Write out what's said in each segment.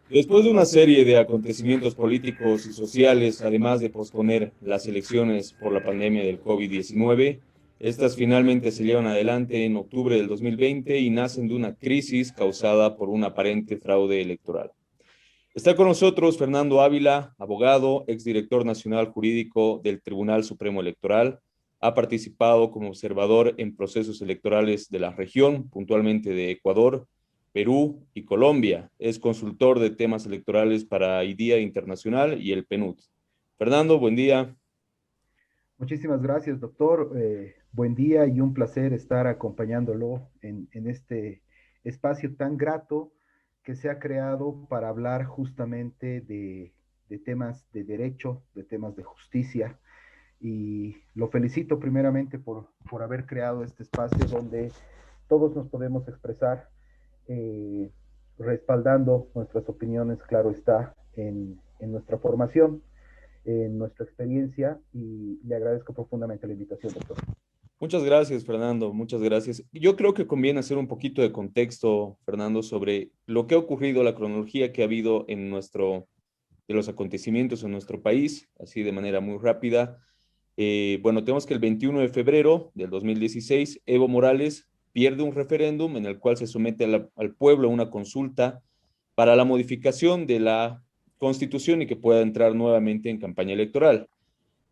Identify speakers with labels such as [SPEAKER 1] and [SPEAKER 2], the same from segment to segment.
[SPEAKER 1] Después de una serie de acontecimientos políticos y sociales, además de posponer las elecciones por la pandemia del COVID-19, estas finalmente se llevan adelante en octubre del 2020 y nacen de una crisis causada por un aparente fraude electoral. Está con nosotros Fernando Ávila, abogado, exdirector nacional jurídico del Tribunal Supremo Electoral. Ha participado como observador en procesos electorales de la región, puntualmente de Ecuador, Perú y Colombia. Es consultor de temas electorales para IDEA Internacional y el PNUD. Fernando, buen día.
[SPEAKER 2] Muchísimas gracias, doctor. Buen día y un placer estar acompañándolo en este espacio tan grato que se ha creado para hablar justamente de temas de derecho, de temas de justicia. Y lo felicito primeramente por haber creado este espacio donde todos nos podemos expresar, eh, respaldando nuestras opiniones, claro está, en nuestra formación, en nuestra experiencia, y le agradezco profundamente la invitación, doctor.
[SPEAKER 1] Muchas gracias, Fernando. Muchas gracias. Yo creo que conviene hacer un poquito de contexto, Fernando, sobre lo que ha ocurrido, la cronología que ha habido de los acontecimientos en nuestro país, así de manera muy rápida. Bueno, tenemos que el 21 de febrero del 2016, Evo Morales pierde un referéndum en el cual se somete al pueblo a una consulta para la modificación de la Constitución y que pueda entrar nuevamente en campaña electoral.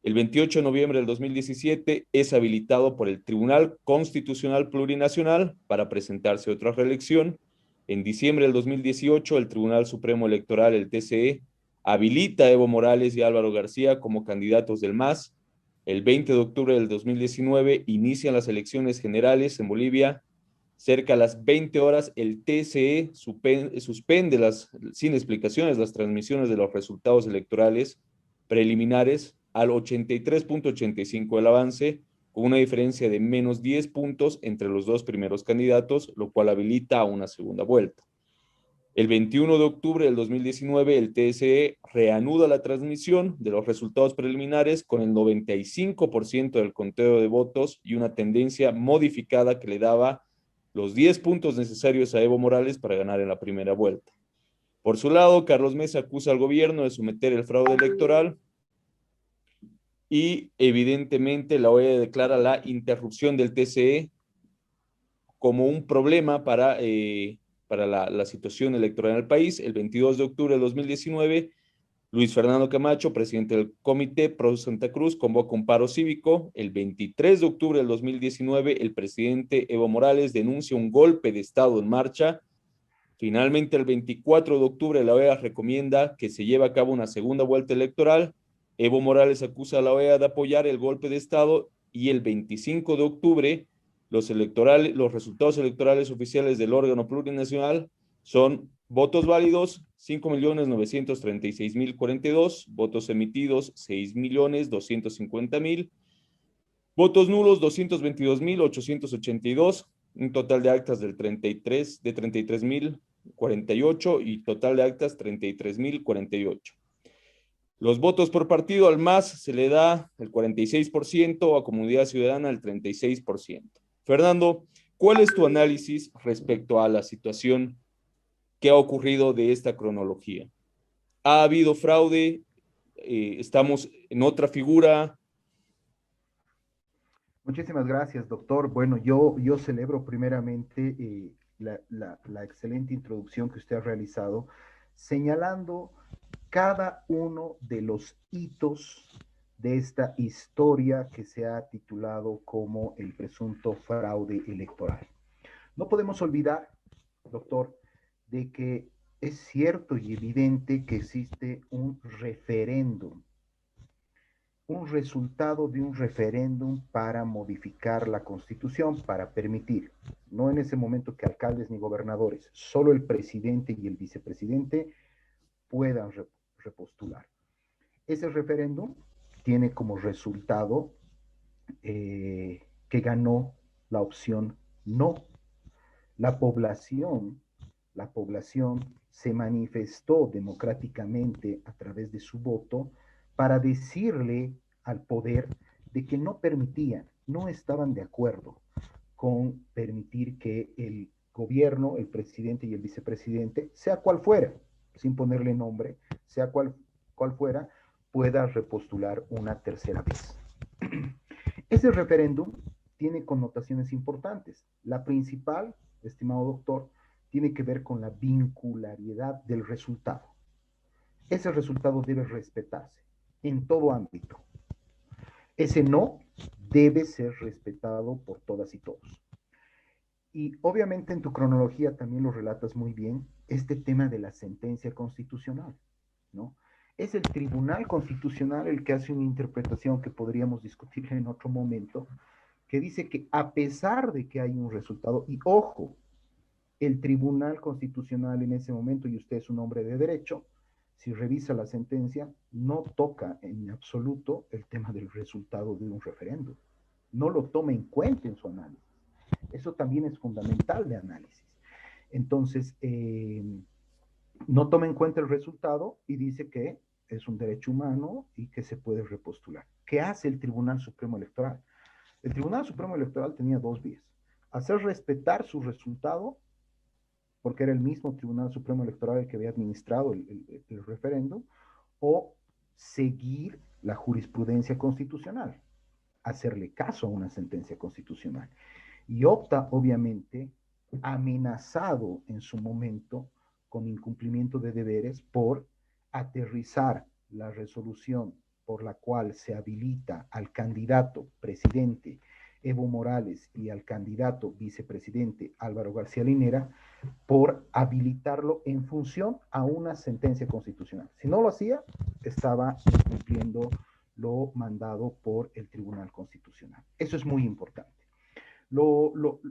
[SPEAKER 1] El 28 de noviembre del 2017 es habilitado por el Tribunal Constitucional Plurinacional para presentarse a otra reelección. En diciembre del 2018, el Tribunal Supremo Electoral, el TCE, habilita a Evo Morales y Álvaro García como candidatos del MAS. El 20 de octubre del 2019 inician las elecciones generales en Bolivia. Cerca a las 20 horas, el TCE suspende sin explicaciones las transmisiones de los resultados electorales preliminares al 83.85 del avance, con una diferencia de menos 10 puntos entre los dos primeros candidatos, lo cual habilita a una segunda vuelta. El 21 de octubre del 2019, el TSE reanuda la transmisión de los resultados preliminares con el 95% del conteo de votos y una tendencia modificada que le daba los 10 puntos necesarios a Evo Morales para ganar en la primera vuelta. Por su lado, Carlos Mesa acusa al gobierno de someter el fraude electoral y evidentemente la OEA declara la interrupción del TCE como un problema para la situación electoral en el país. El 22 de octubre de 2019, Luis Fernando Camacho, presidente del Comité Pro Santa Cruz, convoca un paro cívico. El 23 de octubre del 2019, el presidente Evo Morales denuncia un golpe de Estado en marcha. Finalmente, el 24 de octubre, la OEA recomienda que se lleve a cabo una segunda vuelta electoral. Evo Morales acusa a la OEA de apoyar el golpe de Estado y el 25 de octubre los resultados electorales oficiales del órgano plurinacional son votos válidos 5.936.042, votos emitidos 6.250.000, votos nulos 222.882, un total de actas de 33.048 y total de actas 33.048. Los votos por partido al MAS se le da el 46%, a Comunidad Ciudadana el 36%. Fernando, ¿cuál es tu análisis respecto a la situación que ha ocurrido de esta cronología? ¿Ha habido fraude? ¿Estamos en otra figura?
[SPEAKER 2] Muchísimas gracias, doctor. Bueno, yo celebro primeramente, la excelente introducción que usted ha realizado, señalando cada uno de los hitos de esta historia que se ha titulado como el presunto fraude electoral. No podemos olvidar, doctor, de que es cierto y evidente que existe un referéndum, un resultado de un referéndum para modificar la constitución, para permitir, no en ese momento que alcaldes ni gobernadores, solo el presidente y el vicepresidente puedan repostular. Ese referéndum tiene como resultado, que ganó la opción no. La población, la población se manifestó democráticamente a través de su voto para decirle al poder de que no permitían, no estaban de acuerdo con permitir que el gobierno, el presidente y el vicepresidente, sea cual fuera, sin ponerle nombre, sea cual fuera, pueda repostular una tercera vez. Ese referéndum tiene connotaciones importantes. La principal, estimado doctor, tiene que ver con la vincularidad del resultado. Ese resultado debe respetarse en todo ámbito. Ese no debe ser respetado por todas y todos. Y obviamente en tu cronología también lo relatas muy bien, este tema de la sentencia constitucional, ¿no? Es el Tribunal Constitucional el que hace una interpretación que podríamos discutir en otro momento, que dice que a pesar de que hay un resultado, y ojo, el Tribunal Constitucional en ese momento, y usted es un hombre de derecho, si revisa la sentencia, no toca en absoluto el tema del resultado de un referéndum. No lo toma en cuenta en su análisis. Eso también es fundamental de análisis. Entonces, no toma en cuenta el resultado y dice que es un derecho humano y que se puede repostular. ¿Qué hace el Tribunal Supremo Electoral? El Tribunal Supremo Electoral tenía dos vías. Hacer respetar su resultado, porque era el mismo Tribunal Supremo Electoral el que había administrado el referéndum, o seguir la jurisprudencia constitucional, hacerle caso a una sentencia constitucional. Y opta, obviamente, amenazado en su momento con incumplimiento de deberes por aterrizar la resolución por la cual se habilita al candidato presidente Evo Morales y al candidato vicepresidente Álvaro García Linera por habilitarlo en función a una sentencia constitucional. Si no lo hacía, estaba incumpliendo lo mandado por el Tribunal Constitucional. Eso es muy importante.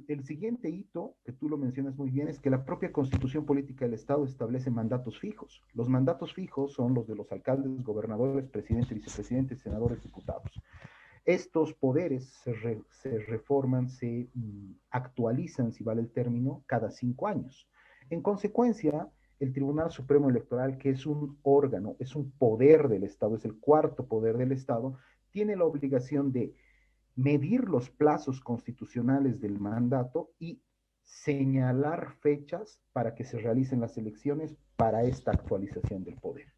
[SPEAKER 2] El siguiente hito, que tú lo mencionas muy bien, es que la propia Constitución Política del Estado establece mandatos fijos. Los mandatos fijos son los de los alcaldes, gobernadores, presidentes, vicepresidentes, senadores, diputados. Estos poderes se reforman, se actualizan, si vale el término, cada 5 años. En consecuencia, el Tribunal Supremo Electoral, que es un órgano, es un poder del Estado, es el cuarto poder del Estado, tiene la obligación de medir los plazos constitucionales del mandato y señalar fechas para que se realicen las elecciones para esta actualización del poder.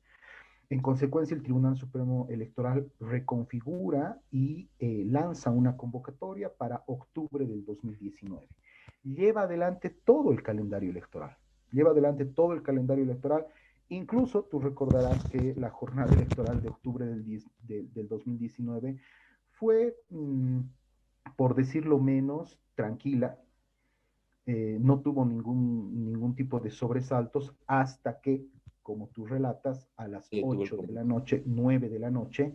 [SPEAKER 2] En consecuencia, el Tribunal Supremo Electoral reconfigura y lanza una convocatoria para octubre del 2019. Lleva adelante todo el calendario electoral. Lleva adelante todo el calendario electoral. Incluso tú recordarás que la jornada electoral de octubre del 2019 fue, por decirlo menos, tranquila. No tuvo ningún tipo de sobresaltos hasta que, como tú relatas, a las 8 de la noche, 9 de la noche,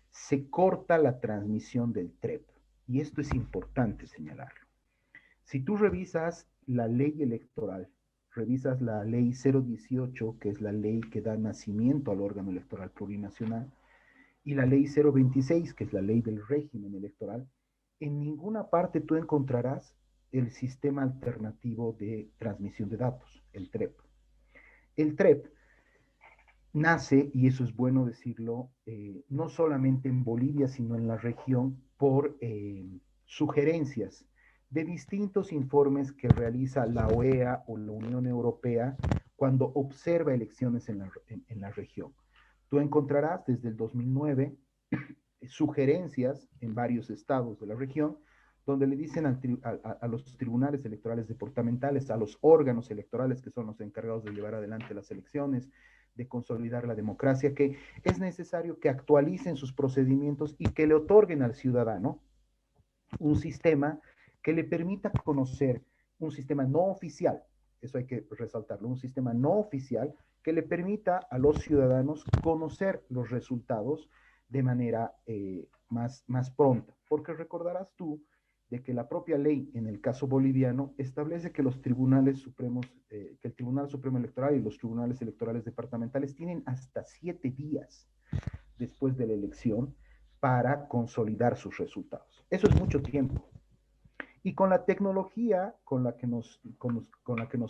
[SPEAKER 2] se corta la transmisión del TREP. Y esto es importante señalarlo. Si tú revisas la ley electoral, revisas la ley 018, que es la ley que da nacimiento al órgano electoral plurinacional, y la ley 026, que es la ley del régimen electoral, en ninguna parte tú encontrarás el sistema alternativo de transmisión de datos, el TREP. El TREP nace, y eso es bueno decirlo, no solamente en Bolivia, sino en la región, por sugerencias de distintos informes que realiza la OEA o la Unión Europea cuando observa elecciones en la región. Tú encontrarás desde el 2009 sugerencias en varios estados de la región donde le dicen a los tribunales electorales departamentales, a los órganos electorales que son los encargados de llevar adelante las elecciones, de consolidar la democracia, que es necesario que actualicen sus procedimientos y que le otorguen al ciudadano un sistema que le permita conocer, un sistema no oficial, eso hay que resaltarlo, un sistema no oficial que le permita a los ciudadanos conocer los resultados de manera más pronta. Porque recordarás tú de que la propia ley, en el caso boliviano, establece que los tribunales supremos, que el Tribunal Supremo Electoral y los tribunales electorales departamentales tienen hasta 7 días después de la elección para consolidar sus resultados. Eso es mucho tiempo. Y con la tecnología con la que nos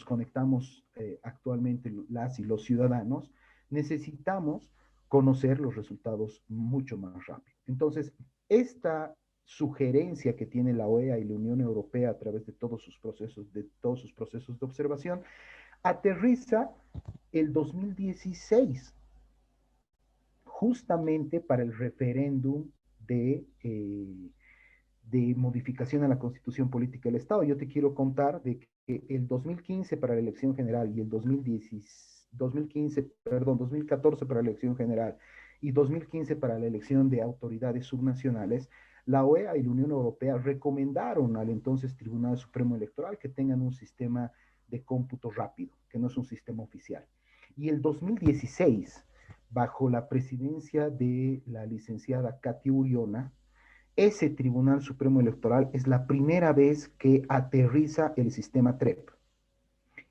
[SPEAKER 2] conectamos actualmente las y los ciudadanos, necesitamos conocer los resultados mucho más rápido. Entonces, esta sugerencia que tiene la OEA y la Unión Europea a través de todos sus procesos de observación Aterriza el 2016, justamente para el referéndum de modificación a la Constitución Política del Estado. Yo te quiero contar de que el 2015 para la elección general y el 2014 para la elección general y 2015 para la elección de autoridades subnacionales, la OEA y la Unión Europea recomendaron al entonces Tribunal Supremo Electoral que tengan un sistema de cómputo rápido, que no es un sistema oficial. Y el 2016, bajo la presidencia de la licenciada Katy Uriona, ese Tribunal Supremo Electoral es la primera vez que aterriza el sistema TREP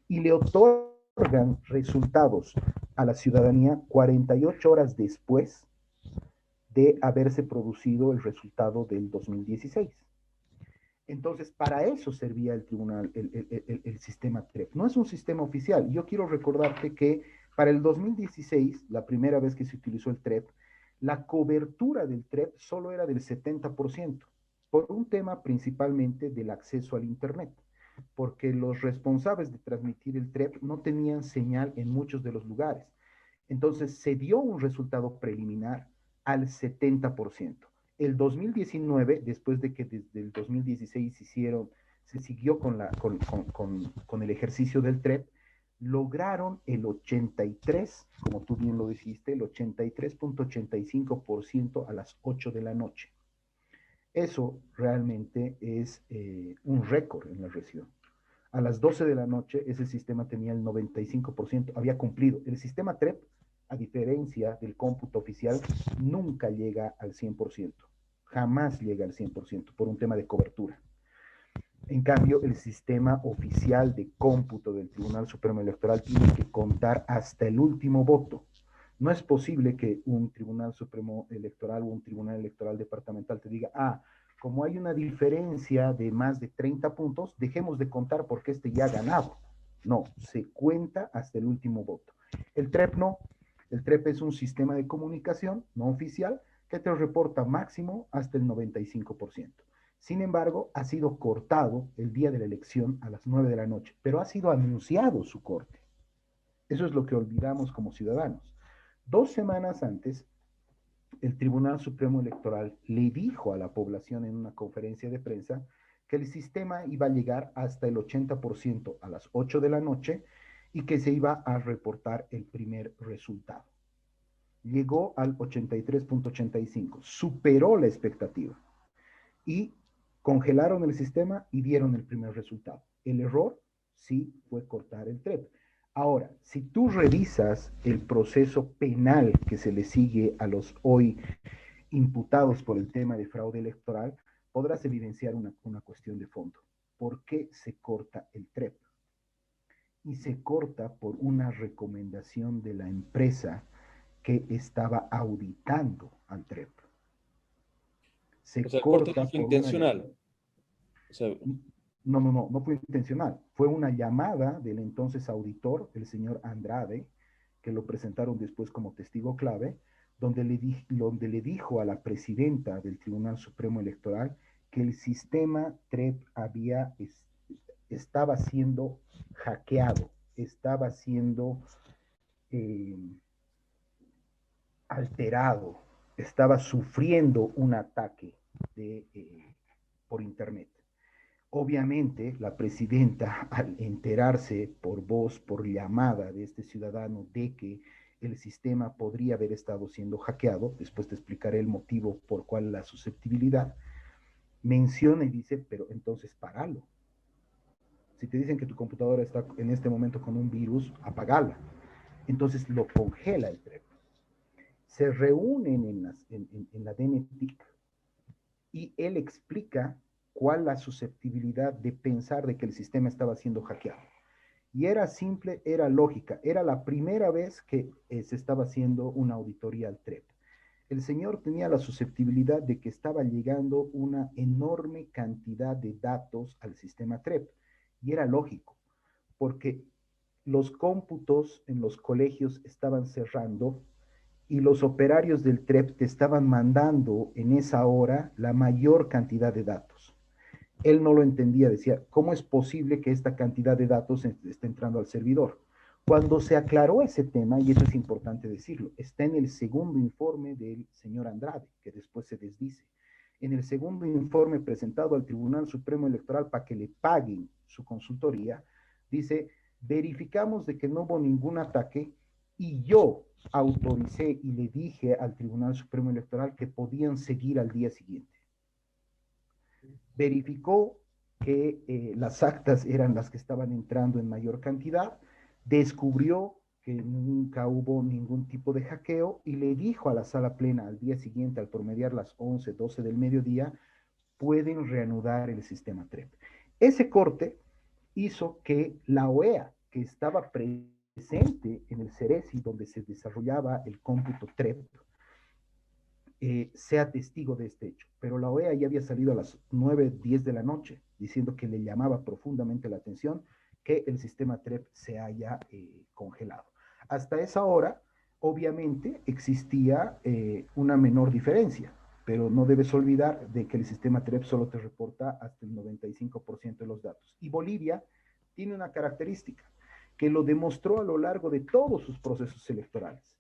[SPEAKER 2] y le otorgan resultados a la ciudadanía 48 horas después de haberse producido el resultado del 2016. Entonces, para eso servía el tribunal, el sistema TREP. No es un sistema oficial. Yo quiero recordarte que para el 2016, la primera vez que se utilizó el TREP, la cobertura del TREP solo era del 70%, por un tema principalmente del acceso al Internet, porque los responsables de transmitir el TREP no tenían señal en muchos de los lugares. Entonces, se dio un resultado preliminar al 70%. El 2019, después de que desde el 2016 se siguió con el ejercicio del TREP, lograron el 83, como tú bien lo dijiste, el 83.85% a las 8 de la noche. Eso realmente es un récord en la región. A las 12 de la noche ese sistema tenía el 95%, había cumplido. El sistema TREP, a diferencia del cómputo oficial, nunca llega al 100%, jamás llega al 100% por un tema de cobertura. En cambio, el sistema oficial de cómputo del Tribunal Supremo Electoral tiene que contar hasta el último voto. No es posible que un Tribunal Supremo Electoral o un Tribunal Electoral Departamental te diga, como hay una diferencia de más de 30 puntos, dejemos de contar porque este ya ha ganado. No, se cuenta hasta el último voto. El TREP no. El TREP es un sistema de comunicación no oficial que te reporta máximo hasta el 95%. Sin embargo, ha sido cortado el día de la elección a las 9 de la noche, pero ha sido anunciado su corte. Eso es lo que olvidamos como ciudadanos. 2 semanas antes, el Tribunal Supremo Electoral le dijo a la población en una conferencia de prensa que el sistema iba a llegar hasta el 80% a las 8 de la noche y que se iba a reportar el primer resultado. Llegó al 83.85, superó la expectativa y congelaron el sistema y dieron el primer resultado. El error sí fue cortar el TREP. Ahora, si tú revisas el proceso penal que se le sigue a los hoy imputados por el tema de fraude electoral, podrás evidenciar una cuestión de fondo. ¿Por qué se corta el TREP? Y se corta por una recomendación de la empresa que estaba auditando al TREP.
[SPEAKER 1] O
[SPEAKER 2] Se
[SPEAKER 1] sea, el corte no
[SPEAKER 2] corta
[SPEAKER 1] fue
[SPEAKER 2] por una...
[SPEAKER 1] intencional. O sea,
[SPEAKER 2] No fue intencional. Fue una llamada del entonces auditor, el señor Andrade, que lo presentaron después como testigo clave, donde le dijo a la presidenta del Tribunal Supremo Electoral que el sistema TREP estaba siendo hackeado, estaba siendo eh, alterado, estaba sufriendo un ataque por Internet. Obviamente, la presidenta, al enterarse por voz, por llamada de este ciudadano de que el sistema podría haber estado siendo hackeado, después te explicaré el motivo por cuál la susceptibilidad, menciona y dice, pero entonces páralo. Si te dicen que tu computadora está en este momento con un virus, apagala. Entonces lo congela el TREP. Se reúnen en la DNTIC y él explica cuál la susceptibilidad de pensar de que el sistema estaba siendo hackeado. Y era simple, era lógica, era la primera vez que se estaba haciendo una auditoría al TREP. El señor tenía la susceptibilidad de que estaba llegando una enorme cantidad de datos al sistema TREP. Y era lógico, porque los cómputos en los colegios estaban cerrando y los operarios del TREP te estaban mandando en esa hora la mayor cantidad de datos. Él no lo entendía, decía, ¿cómo es posible que esta cantidad de datos esté entrando al servidor? Cuando se aclaró ese tema, y eso es importante decirlo, está en el segundo informe del señor Andrade, que después se desdice. En el segundo informe presentado al Tribunal Supremo Electoral para que le paguen su consultoría, dice, verificamos de que no hubo ningún ataque y yo autoricé y le dije al Tribunal Supremo Electoral que podían seguir al día siguiente. Verificó que las actas eran las que estaban entrando en mayor cantidad, descubrió que nunca hubo ningún tipo de hackeo y le dijo a la sala plena al día siguiente, al promediar las 11, 12 del mediodía, pueden reanudar el sistema TREP. Ese corte hizo que la OEA, que estaba presente en el CERESI, donde se desarrollaba el cómputo TREP, sea testigo de este hecho. Pero la OEA ya había salido a las 9, 10 de la noche diciendo que le llamaba profundamente la atención que el sistema TREP se haya congelado. Hasta esa hora, obviamente, existía una menor diferencia, pero no debes olvidar de que el sistema TREP solo te reporta hasta el 95% de los datos. Y Bolivia tiene una característica que lo demostró a lo largo de todos sus procesos electorales.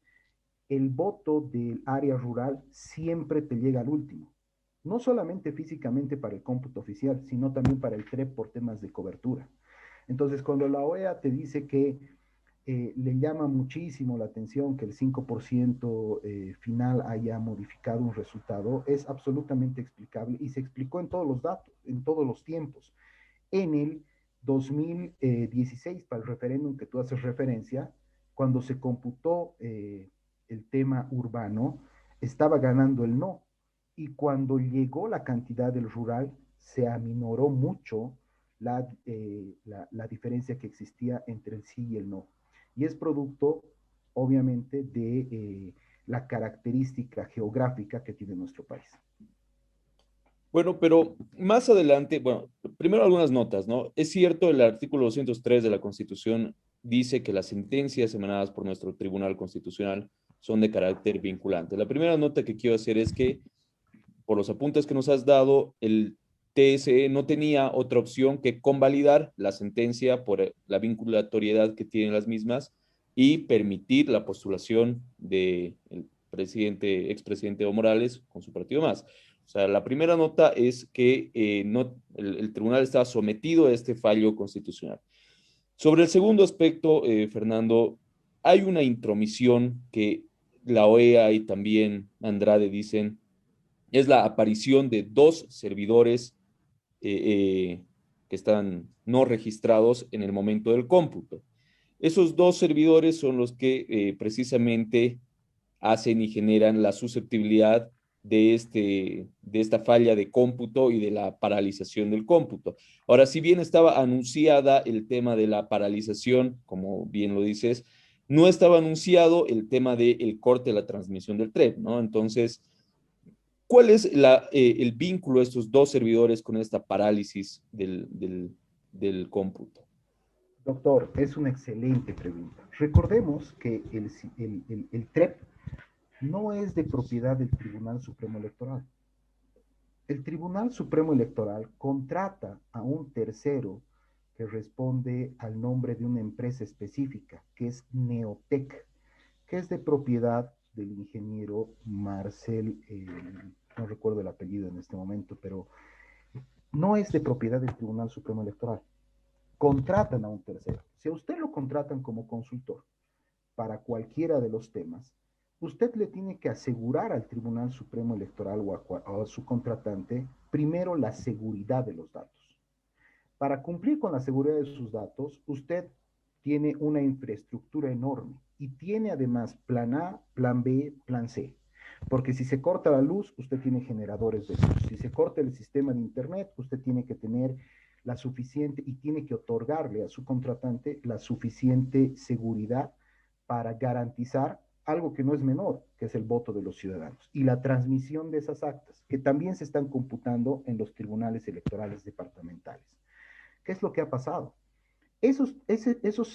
[SPEAKER 2] El voto del área rural siempre te llega al último. No solamente físicamente para el cómputo oficial, sino también para el TREP por temas de cobertura. Entonces, cuando la OEA te dice que le llama muchísimo la atención que el 5% final haya modificado un resultado, es absolutamente explicable y se explicó en todos los datos, en todos los tiempos. En el 2016, para el referéndum que tú haces referencia, cuando se computó el tema urbano, estaba ganando el no. Y cuando llegó la cantidad del rural, se aminoró mucho la diferencia que existía entre el sí y el no. Y es producto, obviamente, de la característica geográfica que tiene nuestro país.
[SPEAKER 1] Bueno, pero más adelante, bueno, primero algunas notas, ¿no? Es cierto, el artículo 203 de la Constitución dice que las sentencias emanadas por nuestro Tribunal Constitucional son de carácter vinculante. La primera nota que quiero hacer es que, por los apuntes que nos has dado, el TSE no tenía otra opción que convalidar la sentencia por la vinculatoriedad que tienen las mismas y permitir la postulación del presidente, expresidente Evo Morales con su partido más. O sea, la primera nota es que no, el tribunal estaba sometido a este fallo constitucional. Sobre el segundo aspecto, Fernando, hay una intromisión que la OEA y también Andrade dicen es la aparición de dos servidores que están no registrados en el momento del cómputo. Esos dos servidores son los que precisamente hacen y generan la susceptibilidad de esta falla de cómputo y de la paralización del cómputo. Ahora, si bien estaba anunciada el tema de la paralización, como bien lo dices, no estaba anunciado el tema del corte de la transmisión del TREP, ¿no? Entonces, ¿cuál es el vínculo de estos dos servidores con esta parálisis del cómputo?
[SPEAKER 2] Doctor, es una excelente pregunta. Recordemos que el TREP no es de propiedad del Tribunal Supremo Electoral. El Tribunal Supremo Electoral contrata a un tercero que responde al nombre de una empresa específica, que es Neotec, que es de propiedad del ingeniero Marcel, no recuerdo el apellido en este momento, pero no es de propiedad del Tribunal Supremo Electoral. Contratan a un tercero. Si a usted lo contratan como consultor para cualquiera de los temas, usted le tiene que asegurar al Tribunal Supremo Electoral o a su contratante primero la seguridad de los datos. Para cumplir con la seguridad de sus datos, usted tiene una infraestructura enorme y tiene además plan A, plan B, plan C. Porque si se corta la luz, usted tiene generadores de luz. Si se corta el sistema de Internet, usted tiene que tener la suficiente y tiene que otorgarle a su contratante la suficiente seguridad para garantizar algo que no es menor, que es el voto de los ciudadanos y la transmisión de esas actas, que también se están computando en los tribunales electorales departamentales. ¿Qué es lo que ha pasado? Esos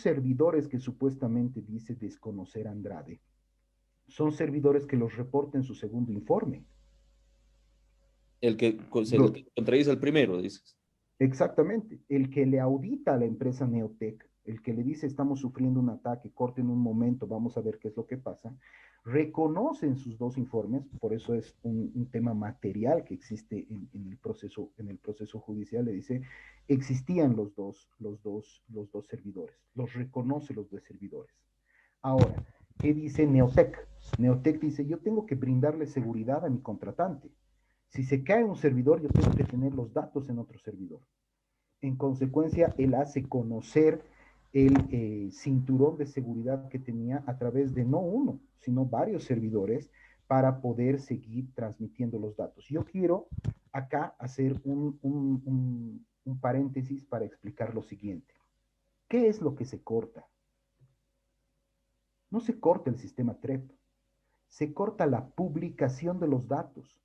[SPEAKER 2] servidores que supuestamente dice desconocer Andrade, son servidores que los reporta en su segundo informe.
[SPEAKER 1] El que
[SPEAKER 2] Lo,
[SPEAKER 1] contradice al primero, dices.
[SPEAKER 2] Exactamente. El que le audita a la empresa Neotec, el que le dice estamos sufriendo un ataque, corten un momento, vamos a ver qué es lo que pasa, reconoce en sus dos informes, por eso es un tema material que existe en el proceso judicial, le dice, existían los dos servidores, los reconoce los dos servidores. Ahora, ¿qué dice Neotec? Neotec dice, yo tengo que brindarle seguridad a mi contratante. Si se cae un servidor, yo tengo que tener los datos en otro servidor. En consecuencia, él hace conocer el cinturón de seguridad que tenía a través de no uno, sino varios servidores para poder seguir transmitiendo los datos. Yo quiero acá hacer un paréntesis para explicar lo siguiente. ¿Qué es lo que se corta? No se corta el sistema TREP, se corta la publicación de los datos,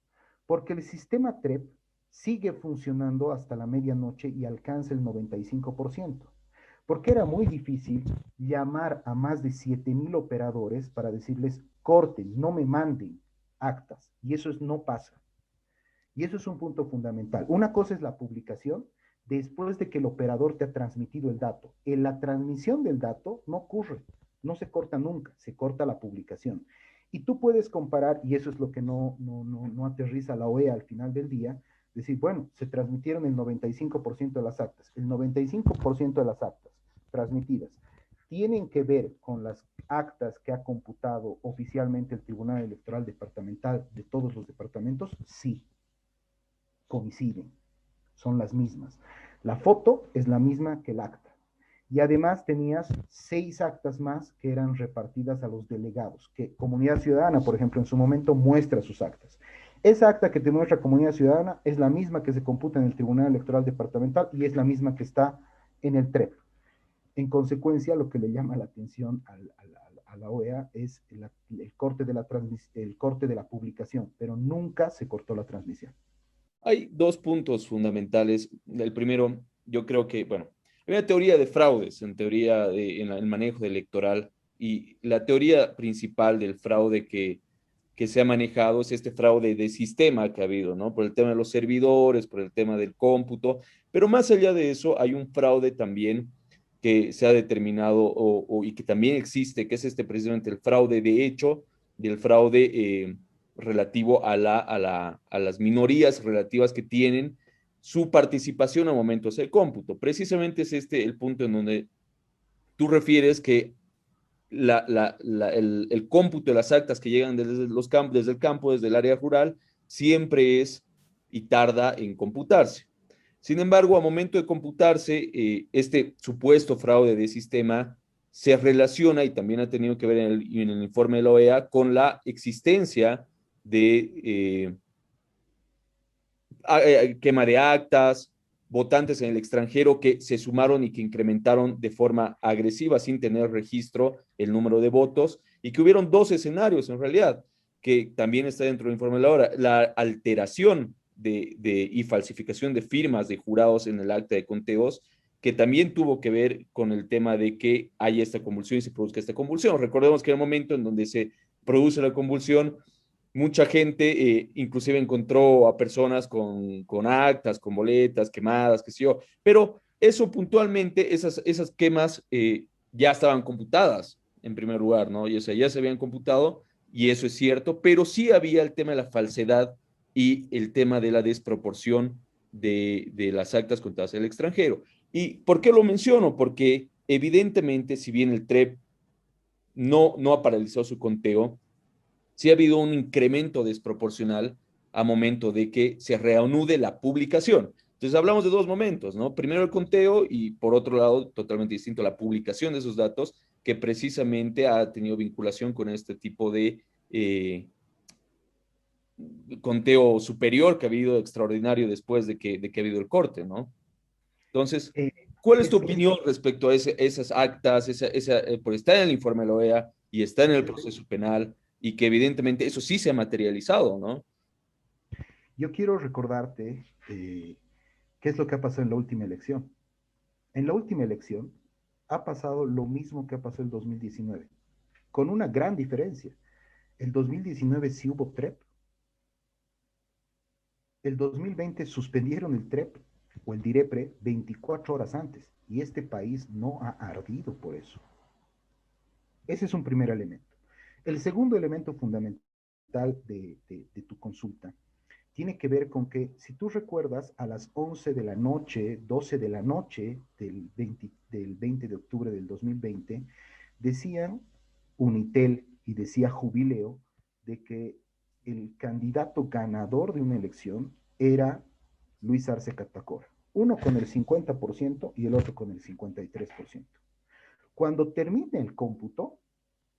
[SPEAKER 2] porque el sistema TREP sigue funcionando hasta la medianoche y alcanza el 95%, porque era muy difícil llamar a más de 7,000 operadores para decirles, corten, no me manden actas, y eso no pasa. Y eso es un punto fundamental. Una cosa es la publicación después de que el operador te ha transmitido el dato. En la transmisión del dato no ocurre, no se corta nunca, se corta la publicación. Y tú puedes comparar, y eso es lo que no aterriza la OEA al final del día, decir, bueno, se transmitieron el 95% de las actas. El 95% de las actas transmitidas tienen que ver con las actas que ha computado oficialmente el Tribunal Electoral Departamental de todos los departamentos, sí, coinciden, son las mismas. La foto es la misma que el acta. Y además tenías 6 actas más que eran repartidas a los delegados, que Comunidad Ciudadana, por ejemplo, en su momento muestra sus actas. Esa acta que te muestra Comunidad Ciudadana es la misma que se computa en el Tribunal Electoral Departamental y es la misma que está en el TREP. En consecuencia, lo que le llama la atención a la OEA es el corte de la publicación, pero nunca se cortó la transmisión.
[SPEAKER 1] Hay dos puntos fundamentales. El primero, yo creo que, bueno, hay una teoría de fraudes en teoría en el manejo electoral y la teoría principal del fraude que se ha manejado es este fraude de sistema que ha habido, ¿no? Por el tema de los servidores, por el tema del cómputo, pero más allá de eso hay un fraude también que se ha determinado y que también existe, que es este precisamente el fraude de hecho y el fraude relativo a las minorías relativas que tienen su participación a momentos del cómputo. Precisamente es este el punto en donde tú refieres que el cómputo de las actas que llegan desde los campos, desde el campo, desde el área rural, siempre es y tarda en computarse. Sin embargo, a momento de computarse, este supuesto fraude de sistema se relaciona y también ha tenido que ver en el informe de la OEA con la existencia de quema de actas, votantes en el extranjero que se sumaron y que incrementaron de forma agresiva sin tener registro el número de votos y que hubieron dos escenarios en realidad, que también está dentro del informe de la hora, la alteración y falsificación de firmas de jurados en el acta de conteos, que también tuvo que ver con el tema de que haya esta convulsión y se produzca esta convulsión. Recordemos que en el momento en donde se produce la convulsión, mucha gente inclusive encontró a personas con actas, con boletas quemadas, qué sé yo, pero eso puntualmente, esas quemas ya estaban computadas en primer lugar, ¿no? Y o sea, ya se habían computado y eso es cierto, pero sí había el tema de la falsedad y el tema de la desproporción de las actas contadas en el extranjero. ¿Y por qué lo menciono? Porque evidentemente, si bien el TREP no ha paralizado su conteo, sí ha habido un incremento desproporcional a momento de que se reanude la publicación. Entonces hablamos de dos momentos, ¿no? Primero el conteo y por otro lado, totalmente distinto, la publicación de esos datos que precisamente ha tenido vinculación con este tipo de conteo superior que ha habido extraordinario después de que ha habido el corte, ¿no? Entonces,
[SPEAKER 2] Eh,
[SPEAKER 1] ¿cuál es tu
[SPEAKER 2] es
[SPEAKER 1] opinión respecto a esas actas, porque está en el informe de la OEA y está en el proceso penal y que evidentemente eso sí se ha materializado, ¿no?
[SPEAKER 2] Yo quiero recordarte qué es lo que ha pasado en la última elección. En la última elección ha pasado lo mismo que ha pasado en el 2019, con una gran diferencia. El 2019 sí hubo TREP, el 2020 suspendieron el TREP o el DIREPRE 24 horas antes. Y este país no ha ardido por eso. Ese es un primer elemento. El segundo elemento fundamental de tu consulta tiene que ver con que, si tú recuerdas, a las 11 de la noche, 12 de la noche del 20 de octubre del 2020, decían Unitel y decía Jubileo de que el candidato ganador de una elección era Luis Arce Catacora. Uno con el 50% y el otro con el 53%. Cuando termina el cómputo,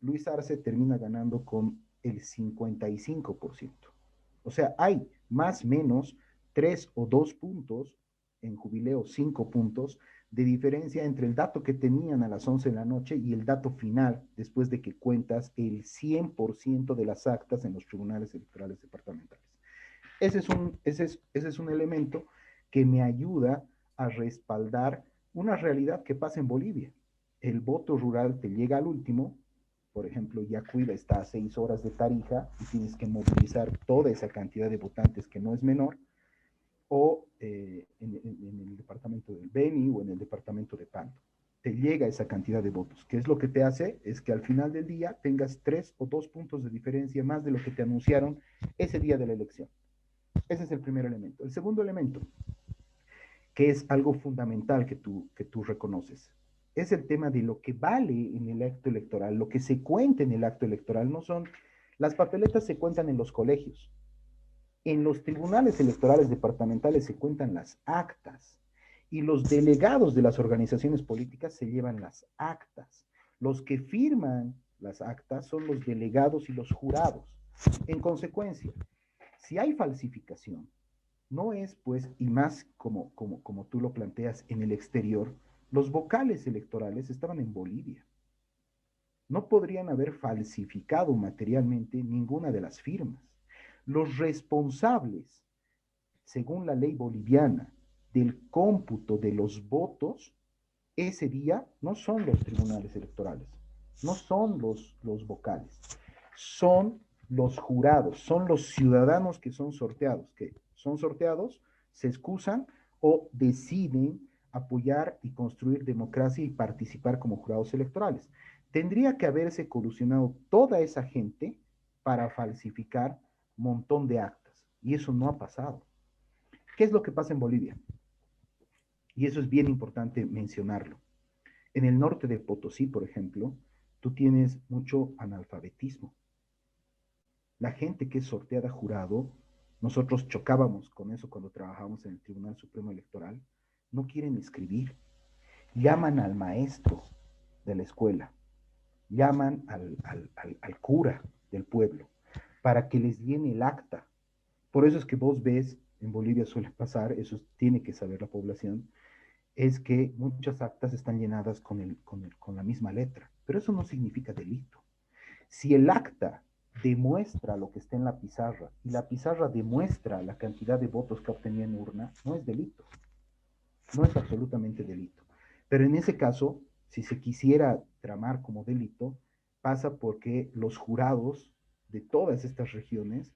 [SPEAKER 2] Luis Arce termina ganando con el 55%. O sea, hay más o menos 3 o 2 puntos, en Jubileo 5 puntos, de diferencia entre el dato que tenían a las 11 de la noche y el dato final, después de que cuentas el 100% de las actas en los tribunales electorales departamentales. Ese es un elemento que me ayuda a respaldar una realidad que pasa en Bolivia. El voto rural te llega al último. Por ejemplo, Yacuiba está a 6 horas de Tarija y tienes que movilizar toda esa cantidad de votantes que no es menor, o en el departamento del Beni o en el departamento de Panto. Te llega esa cantidad de votos. ¿Qué es lo que te hace? Es que al final del día tengas 3 o 2 puntos de diferencia más de lo que te anunciaron ese día de la elección. Ese es el primer elemento. El segundo elemento, que es algo fundamental que tú reconoces, es el tema de lo que vale en el acto electoral, lo que se cuenta en el acto electoral. No son, las papeletas se cuentan en los colegios, en los tribunales electorales departamentales se cuentan las actas y los delegados de las organizaciones políticas se llevan las actas. Los que firman las actas son los delegados y los jurados. En consecuencia, si hay falsificación, no es pues, y más como tú lo planteas en el exterior, los vocales electorales estaban en Bolivia. No podrían haber falsificado materialmente ninguna de las firmas. Los responsables, según la ley boliviana, del cómputo de los votos, ese día no son los tribunales electorales, no son los vocales, son los jurados, son los ciudadanos que son sorteados, se excusan o deciden apoyar y construir democracia y participar como jurados electorales. Tendría que haberse colusionado toda esa gente para falsificar un montón de actas, y eso no ha pasado. ¿Qué es lo que pasa en Bolivia? Y eso es bien importante mencionarlo. En el norte de Potosí, por ejemplo, tú tienes mucho analfabetismo. La gente que es sorteada jurado, nosotros chocábamos con eso cuando trabajábamos en el Tribunal Supremo Electoral, no quieren escribir. Llaman al maestro de la escuela, llaman al cura del pueblo para que les llene el acta. Por eso es que vos ves, en Bolivia suele pasar, eso tiene que saber la población, es que muchas actas están llenadas con la misma letra, pero eso no significa delito. Si el acta demuestra lo que está en la pizarra y la pizarra demuestra la cantidad de votos que obtenía en urna, no es delito, no es absolutamente delito. Pero en ese caso, si se quisiera tramar como delito, pasa porque los jurados de todas estas regiones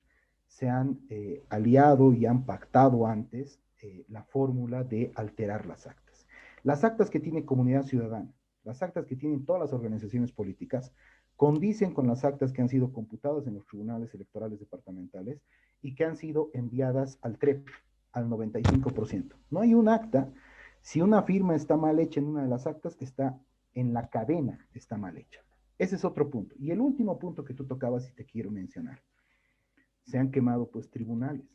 [SPEAKER 2] se han aliado y han pactado antes la fórmula de alterar las actas. Las actas que tiene Comunidad Ciudadana, las actas que tienen todas las organizaciones políticas, condicen con las actas que han sido computadas en los tribunales electorales departamentales y que han sido enviadas al TREP, al 95%. No hay un acta, si una firma está mal hecha en una de las actas, está en la cadena, está mal hecha. Ese es otro punto. Y el último punto que tú tocabas y te quiero mencionar. Se han quemado pues tribunales.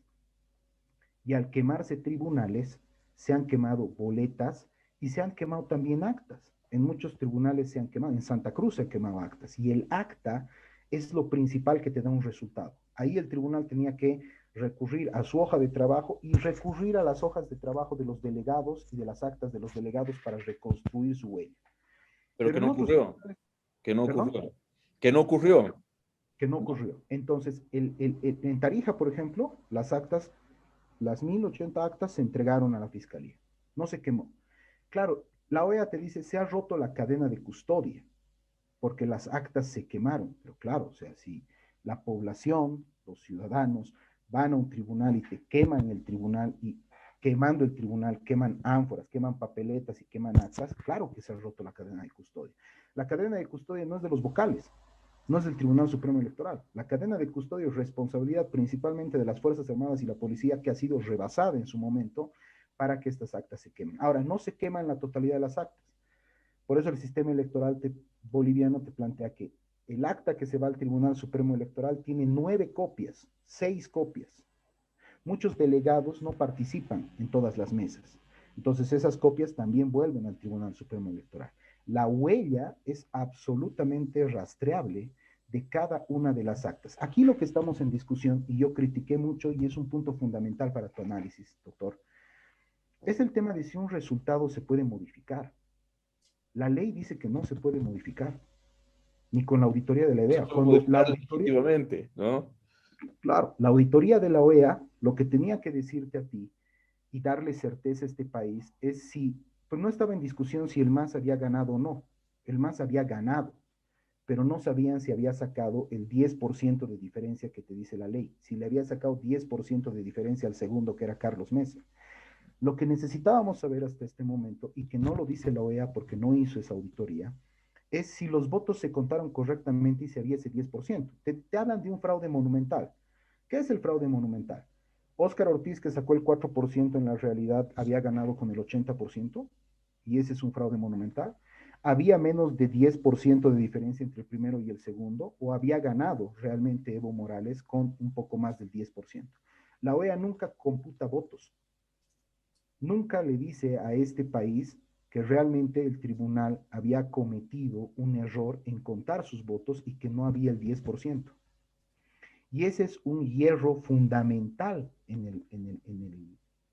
[SPEAKER 2] Y al quemarse tribunales, se han quemado boletas y se han quemado también actas. En muchos tribunales se han quemado, en Santa Cruz se han quemado actas. Y el acta es lo principal que te da un resultado. Ahí el tribunal tenía que recurrir a su hoja de trabajo y recurrir a las hojas de trabajo de los delegados y de las actas de los delegados para reconstruir su huella.
[SPEAKER 1] Pero
[SPEAKER 2] Pero
[SPEAKER 1] que
[SPEAKER 2] en
[SPEAKER 1] no
[SPEAKER 2] otros
[SPEAKER 1] ocurrió,
[SPEAKER 2] tribunales,
[SPEAKER 1] que no
[SPEAKER 2] perdón,
[SPEAKER 1] ocurrió, que no ocurrió.
[SPEAKER 2] que no ocurrió. Entonces, en Tarija, por ejemplo, las 1080 actas se entregaron a la fiscalía. No se quemó. Claro, la OEA te dice, se ha roto la cadena de custodia, porque las actas se quemaron. Pero claro, o sea, si la población, los ciudadanos, van a un tribunal y te queman el tribunal, ¿y quemando el tribunal, queman ánforas, queman papeletas y queman actas, claro que se ha roto la cadena de custodia. La cadena de custodia no es de los vocales, no es del Tribunal Supremo Electoral. La cadena de custodia es responsabilidad principalmente de las Fuerzas Armadas y la policía, que ha sido rebasada en su momento para que estas actas se quemen. Ahora, no se queman la totalidad de las actas. Por eso el sistema electoral boliviano te plantea que el acta que se va al Tribunal Supremo Electoral tiene 9 copias, 6 copias. Muchos delegados no participan en todas las mesas. Entonces esas copias también vuelven al Tribunal Supremo Electoral. La huella es absolutamente rastreable de cada una de las actas. Aquí lo que estamos en discusión, y yo critiqué mucho, y es un punto fundamental para tu análisis, doctor, es el tema de si un resultado se puede modificar. La ley dice que no se puede modificar, ni con la auditoría de la
[SPEAKER 1] Se
[SPEAKER 2] OEA.
[SPEAKER 1] puede
[SPEAKER 2] Cuando la
[SPEAKER 1] modificar
[SPEAKER 2] auditoría,
[SPEAKER 1] legítimamente, ¿no?
[SPEAKER 2] claro, la auditoría de la OEA lo que tenía que decirte a ti y darle certeza a este país es si, pues no estaba en discusión si el MAS había ganado o no. El MAS había ganado, pero no sabían si había sacado el 10% de diferencia que te dice la ley, si le había sacado 10% de diferencia al segundo, que era Carlos Mesa. Lo que necesitábamos saber hasta este momento, y que no lo dice la OEA porque no hizo esa auditoría, es si los votos se contaron correctamente y si había ese 10%. Te hablan de un fraude monumental. ¿Qué es el fraude monumental? Óscar Ortiz, que sacó el 4%, en la realidad había ganado con el 80%, y ese es un fraude monumental. Había menos de 10% de diferencia entre el primero y el segundo, o había ganado realmente Evo Morales con un poco más del 10%. La OEA nunca computa votos, nunca le dice a este país que realmente el tribunal había cometido un error en contar sus votos y que no había el 10%. Y ese es un hierro fundamental en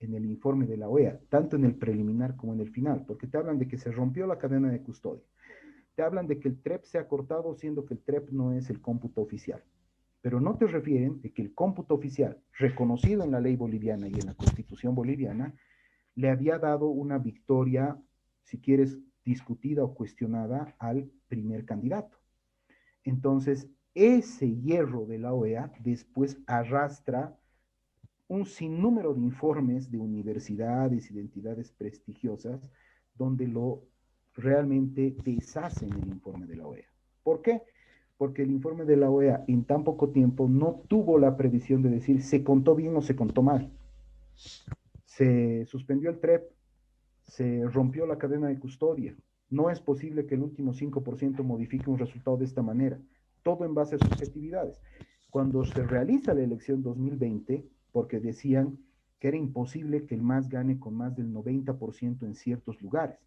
[SPEAKER 2] el informe de la OEA, tanto en el preliminar como en el final, porque te hablan de que se rompió la cadena de custodia, te hablan de que el TREP se ha cortado, siendo que el TREP no es el cómputo oficial, pero no te refieren de que el cómputo oficial, reconocido en la ley boliviana y en la constitución boliviana, le había dado una victoria, si quieres, discutida o cuestionada al primer candidato. Entonces, ese hierro de la OEA después arrastra un sinnúmero de informes de universidades y de entidades prestigiosas donde lo realmente deshacen el informe de la OEA. ¿Por qué? Porque el informe de la OEA en tan poco tiempo no tuvo la previsión de decir se contó bien o se contó mal. Se suspendió el TREP, se rompió la cadena de custodia. No es posible que el último 5% modifique un resultado de esta manera. Todo en base a subjetividades. Cuando se realiza la elección 2020, porque decían que era imposible que el MAS gane con más del 90% en ciertos lugares.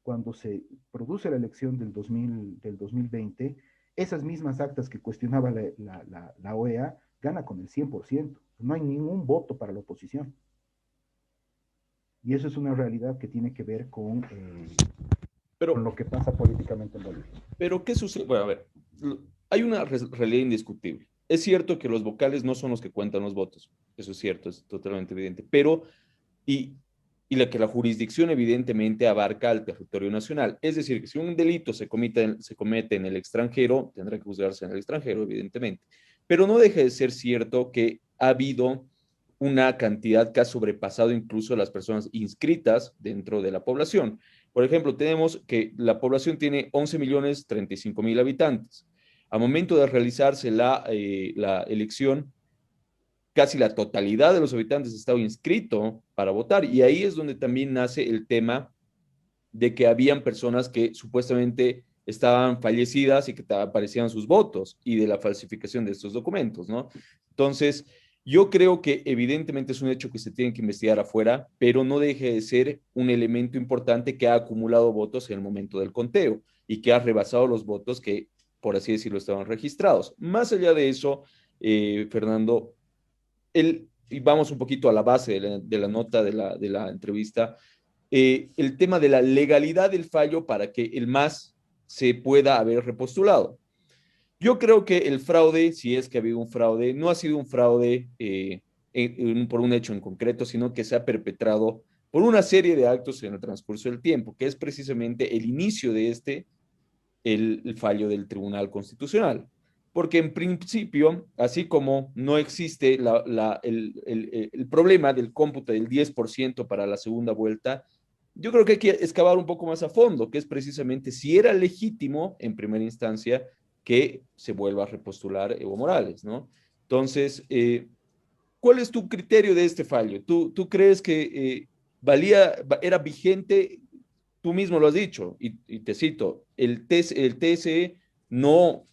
[SPEAKER 2] Cuando se produce la elección del 2020, esas mismas actas que cuestionaba la OEA gana con el 100%. No hay ningún voto para la oposición. Y eso es una realidad que tiene que ver con
[SPEAKER 1] Pero,
[SPEAKER 2] lo que pasa políticamente en Bolivia.
[SPEAKER 1] pero ¿qué sucede? Bueno, a ver, hay una realidad indiscutible. Es cierto que los vocales no son los que cuentan los votos. Eso es cierto, es totalmente evidente. Pero, y, y la que la jurisdicción evidentemente abarca al territorio nacional. Es decir, que si un delito se comete en el extranjero, tendrá que juzgarse en el extranjero, evidentemente. Pero no deja de ser cierto que ha habido una cantidad que ha sobrepasado incluso las personas inscritas dentro de la población. Por ejemplo, tenemos que la población tiene 11.035.000 habitantes. A momento de realizarse la elección, casi la totalidad de los habitantes estaba inscrito para votar, y ahí es donde también nace el tema de que habían personas que supuestamente estaban fallecidas y que aparecían sus votos, y de la falsificación de estos documentos, ¿no? Entonces, yo creo que evidentemente es un hecho que se tiene que investigar afuera, pero no deje de ser un elemento importante que ha acumulado votos en el momento del conteo y que ha rebasado los votos que, por así decirlo, estaban registrados. Más allá de eso, Fernando, y vamos un poquito a la base de la nota de la entrevista, el tema de la legalidad del fallo para que el MAS se pueda haber repostulado. Yo creo que el fraude, si es que ha habido un fraude, no ha sido un fraude por un hecho en concreto, sino que se ha perpetrado por una serie de actos en el transcurso del tiempo, que es precisamente el inicio de el fallo del Tribunal Constitucional. porque en principio, así como no existe el problema del cómputo del 10% para la segunda vuelta, yo creo que hay que excavar un poco más a fondo, que es precisamente si era legítimo en primera instancia que se vuelva a repostular Evo Morales, ¿no? Entonces, ¿cuál es tu criterio de este fallo? ¿Tú crees que era vigente? Tú mismo lo has dicho, y te cito, el TSE no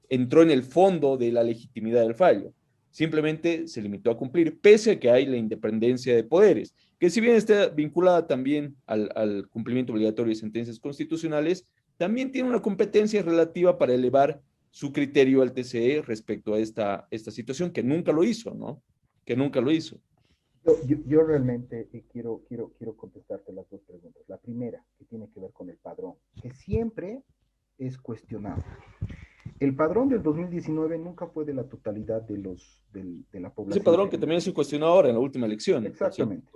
[SPEAKER 1] entró en el fondo de la legitimidad del fallo, simplemente se limitó a cumplir, pese a que hay la independencia de poderes, que si bien está vinculada también al cumplimiento obligatorio de sentencias constitucionales, también tiene una competencia relativa para elevar su criterio al TSE respecto a esta situación, que nunca lo hizo, ¿no? Que nunca lo hizo.
[SPEAKER 2] Yo realmente quiero contestarte las dos preguntas. La primera, que tiene que ver con el padrón, que siempre es cuestionado. El padrón del 2019 nunca fue de la totalidad de la
[SPEAKER 1] Ese
[SPEAKER 2] población.
[SPEAKER 1] padrón que también se cuestionó ahora en la última elección, por cierto.
[SPEAKER 2] Exactamente.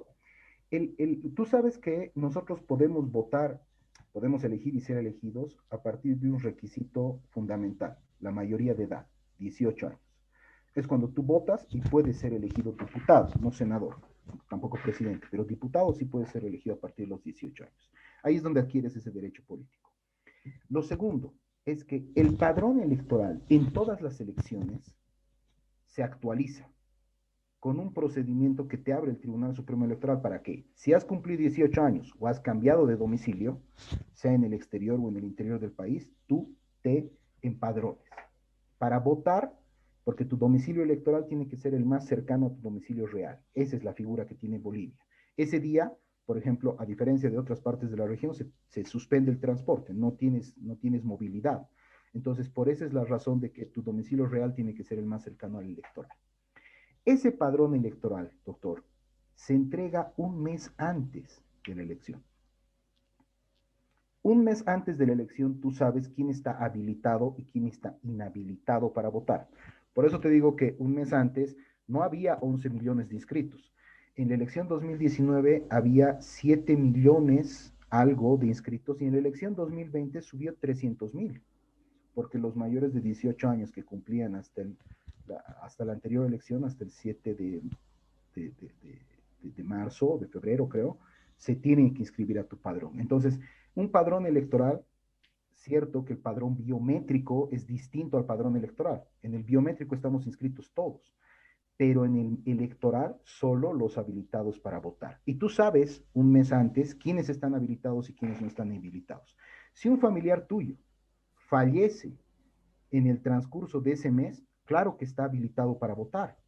[SPEAKER 2] Tú sabes que nosotros podemos votar, podemos elegir y ser elegidos a partir de un requisito fundamental, la mayoría de edad, 18 años. Es cuando tú votas y puedes ser elegido diputado, no senador, tampoco presidente, pero diputado sí puede ser elegido a partir de los 18 años. Ahí es donde adquieres ese derecho político. Lo segundo es que el padrón electoral en todas las elecciones se actualiza con un procedimiento que te abre el Tribunal Supremo Electoral para que, si has cumplido 18 años o has cambiado de domicilio, sea en el exterior o en el interior del país, tú te empadrones para votar, porque tu domicilio electoral tiene que ser el más cercano a tu domicilio real. Esa es la figura que tiene Bolivia. Ese día, por ejemplo, a diferencia de otras partes de la región, se suspende el transporte, no tienes movilidad. Entonces, por esa es la razón de que tu domicilio real tiene que ser el más cercano al electoral. Ese padrón electoral, doctor, se entrega un mes antes de la elección. Un mes antes de la elección tú sabes quién está habilitado y quién está inhabilitado para votar. Por eso te digo que un mes antes no había 11 millones de inscritos. En la elección 2019 había 7 millones algo de inscritos y en la elección 2020 subió 300,000, porque los mayores de 18 años que cumplían hasta la anterior elección, hasta el 7 de marzo, de febrero creo, se tienen que inscribir a tu padrón. Entonces, un padrón electoral, cierto que el padrón biométrico es distinto al padrón electoral. En el biométrico estamos inscritos todos, pero en el electoral solo los habilitados para votar. Y tú sabes un mes antes quiénes están habilitados y quiénes no están habilitados. Si un familiar tuyo fallece en el transcurso de ese mes, claro que está habilitado para votar,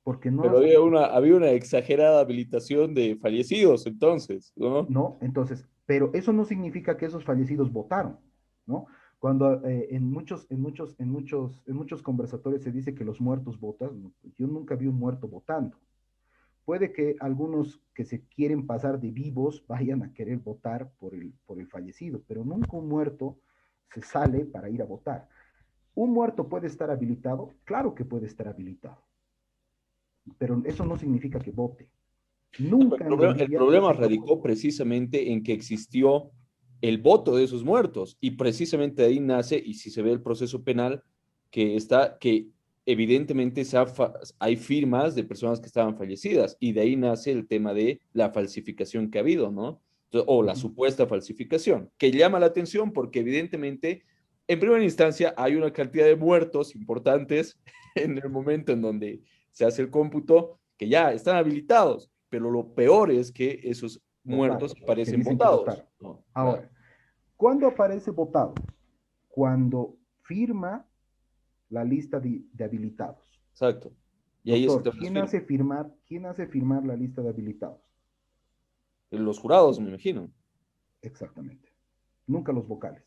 [SPEAKER 2] porque no
[SPEAKER 1] Pero
[SPEAKER 2] has...
[SPEAKER 1] había una exagerada habilitación de fallecidos entonces, ¿no?
[SPEAKER 2] No, entonces, pero eso no significa que esos fallecidos votaron, ¿no? Cuando en muchos conversatorios se dice que los muertos votan, yo nunca vi un muerto votando. Puede que algunos que se quieren pasar de vivos vayan a querer votar por el fallecido, pero nunca un muerto se sale para ir a votar. ¿Un muerto puede estar habilitado? Claro que puede estar habilitado, pero eso no significa que vote. Nunca en
[SPEAKER 1] El
[SPEAKER 2] Bolivia
[SPEAKER 1] problema
[SPEAKER 2] se tocó.
[SPEAKER 1] radicó precisamente en que existió el voto de esos muertos y precisamente de ahí nace, y si se ve el proceso penal, que evidentemente hay firmas de personas que estaban fallecidas y de ahí nace el tema de la falsificación que ha habido, ¿no? O la supuesta falsificación, que llama la atención porque evidentemente en primera instancia hay una cantidad de muertos importantes en el momento en donde se hace el cómputo que ya están habilitados, pero lo peor es que esos
[SPEAKER 2] Votaron,
[SPEAKER 1] muertos
[SPEAKER 2] que
[SPEAKER 1] aparecen
[SPEAKER 2] dicen que
[SPEAKER 1] votados.
[SPEAKER 2] votaron.
[SPEAKER 1] No, claro.
[SPEAKER 2] Ahora, ¿cuándo aparece votado? Cuando firma la lista de habilitados.
[SPEAKER 1] Exacto. Y ahí es el
[SPEAKER 2] Doctor,
[SPEAKER 1] tema de las firmas.
[SPEAKER 2] quién hace firmar la lista de habilitados?
[SPEAKER 1] Los jurados, me imagino.
[SPEAKER 2] Exactamente. Nunca los vocales,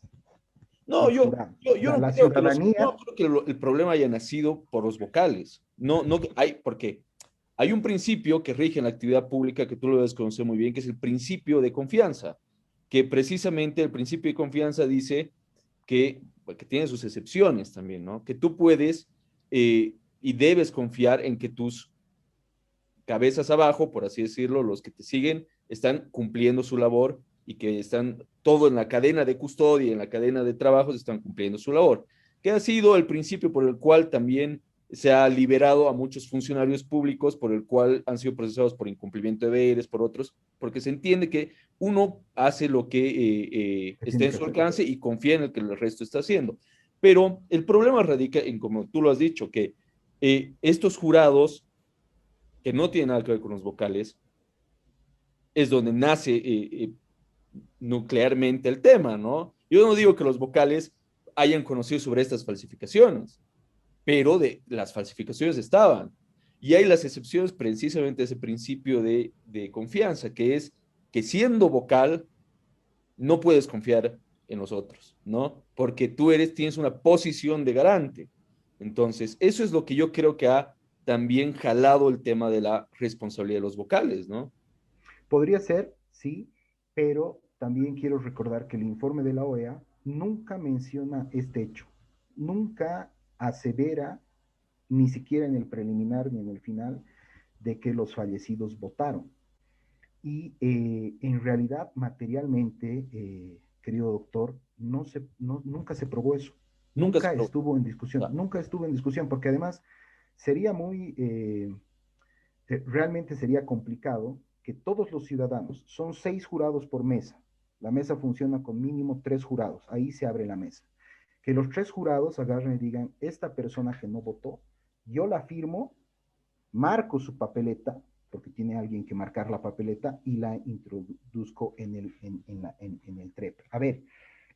[SPEAKER 1] No,
[SPEAKER 2] los jurados. O
[SPEAKER 1] yo
[SPEAKER 2] sea,
[SPEAKER 1] no
[SPEAKER 2] la
[SPEAKER 1] creo que
[SPEAKER 2] ciudadanía,
[SPEAKER 1] no creo que el problema haya nacido por los vocales. No, no hay, porque hay un principio que rige en la actividad pública que tú lo debes conocer muy bien, que es el principio de confianza, que precisamente el principio de confianza dice que tiene sus excepciones también, ¿no? Que tú puedes y debes confiar en que tus cabezas abajo, por así decirlo, los que te siguen, están cumpliendo su labor y que están todo en la cadena de custodia, en la cadena de trabajos, están cumpliendo su labor. que ha sido el principio por el cual también se ha liberado a muchos funcionarios públicos, por el cual han sido procesados por incumplimiento de deberes, por otros, porque se entiende que uno hace lo que esté
[SPEAKER 2] tiene
[SPEAKER 1] en
[SPEAKER 2] que
[SPEAKER 1] su
[SPEAKER 2] hacer.
[SPEAKER 1] alcance y confía en el que el resto está haciendo. Pero el problema radica en, como tú lo has dicho, que estos jurados que no tienen nada que ver con los vocales, es donde nace nuclearmente el tema, ¿no? Yo no digo que los vocales hayan conocido sobre estas falsificaciones, pero de las falsificaciones estaban. Y hay las excepciones precisamente de ese principio de confianza, que es que siendo vocal no puedes confiar en los otros, ¿no? Porque tú tienes una posición de garante. Entonces, eso es lo que yo creo que ha también jalado el tema de la responsabilidad de los vocales, ¿no?
[SPEAKER 2] Podría ser, sí, pero también quiero recordar que el informe de la OEA nunca menciona este hecho, nunca asevera, ni siquiera en el preliminar ni en el final, de que los fallecidos votaron. Y en realidad, materialmente, querido doctor, nunca se probó eso,
[SPEAKER 1] Nunca se
[SPEAKER 2] nunca
[SPEAKER 1] probó.
[SPEAKER 2] estuvo en discusión,
[SPEAKER 1] Ah,
[SPEAKER 2] nunca estuvo en discusión, porque además sería realmente sería complicado que todos los ciudadanos, son 6 jurados por mesa, la mesa funciona con mínimo 3 jurados, ahí se abre la mesa, que los 3 jurados agarren y digan, esta persona que no votó, yo la firmo, marco su papeleta, porque tiene alguien que marcar la papeleta y la introduzco en el TREP. A ver,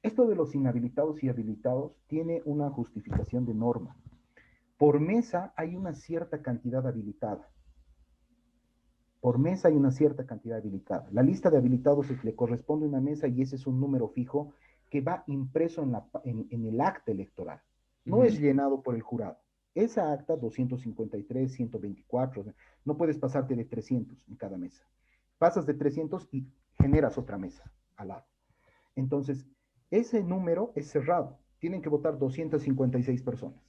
[SPEAKER 2] esto de los inhabilitados y habilitados tiene una justificación de norma. Por mesa hay una cierta cantidad habilitada. Por mesa hay una cierta cantidad habilitada. La lista de habilitados le corresponde a una mesa y ese es un número fijo que va impreso en el acta electoral. No es
[SPEAKER 1] ujú.
[SPEAKER 2] llenado por el jurado. Esa acta, 253, 124, no puedes pasarte de 300 en cada mesa. Pasas de 300 y generas otra mesa al lado. Entonces, ese número es cerrado. Tienen que votar 256 personas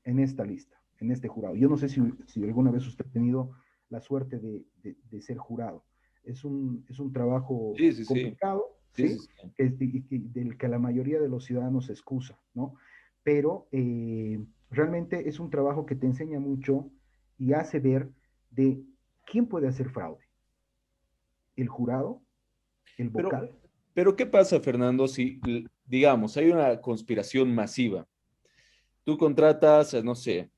[SPEAKER 2] en esta lista, en este jurado. Yo no sé si alguna vez usted ha tenido la suerte de ser jurado. Es un trabajo
[SPEAKER 1] Sí, sí, sí.
[SPEAKER 2] complicado,
[SPEAKER 1] Sí, sí,
[SPEAKER 2] ¿sí?
[SPEAKER 1] sí.
[SPEAKER 2] Del que la mayoría de los ciudadanos se excusa, ¿no? Pero realmente es un trabajo que te enseña mucho y hace ver de quién puede hacer fraude. ¿El jurado? ¿El
[SPEAKER 1] Pero,
[SPEAKER 2] vocal?
[SPEAKER 1] pero ¿qué pasa, Fernando, si, digamos, hay una conspiración masiva? Tú contratas, no sé,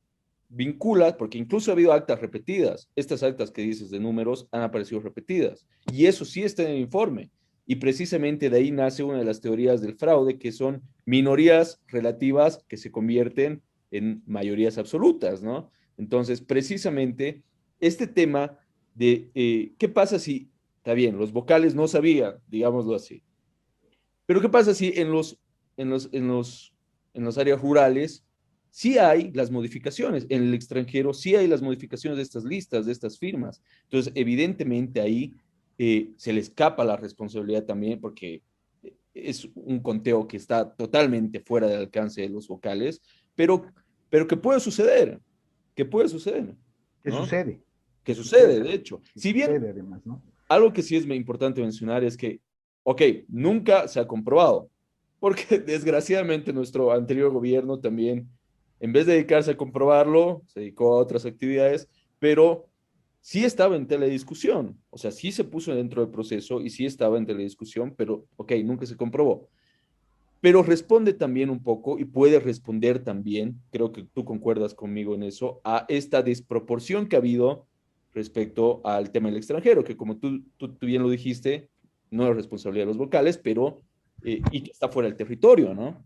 [SPEAKER 1] vinculas, porque incluso ha habido actas repetidas. Estas actas que dices de números han aparecido repetidas. Y eso sí está en el informe. Y precisamente de ahí nace una de las teorías del fraude, que son minorías relativas que se convierten en mayorías absolutas, ¿no? Entonces, precisamente, este tema de qué pasa si, está bien, los vocales no sabían, digámoslo así, pero ¿qué pasa si en los, en los, en las áreas rurales sí hay las modificaciones, en el extranjero sí hay las modificaciones de estas listas, de estas firmas? Entonces, evidentemente ahí se le escapa la responsabilidad también porque es un conteo que está totalmente fuera del alcance de los vocales, pero, pero que puede suceder,
[SPEAKER 2] ¿Qué
[SPEAKER 1] ¿no?
[SPEAKER 2] sucede?
[SPEAKER 1] Que
[SPEAKER 2] ¿Qué
[SPEAKER 1] sucede,
[SPEAKER 2] sucede?
[SPEAKER 1] de hecho.
[SPEAKER 2] ¿Qué
[SPEAKER 1] Si bien
[SPEAKER 2] sucede además, no?
[SPEAKER 1] algo que sí es importante mencionar es que, ok, nunca se ha comprobado, porque desgraciadamente nuestro anterior gobierno también, en vez de dedicarse a comprobarlo, se dedicó a otras actividades, pero sí estaba en telediscusión, o sea, sí se puso dentro del proceso y sí estaba en telediscusión, pero, ok, nunca se comprobó. Pero responde también un poco y puede responder también, creo que tú concuerdas conmigo en eso, a esta desproporción que ha habido respecto al tema del extranjero, que como tú bien lo dijiste, no es responsabilidad de los vocales, pero y que está fuera del territorio, ¿no?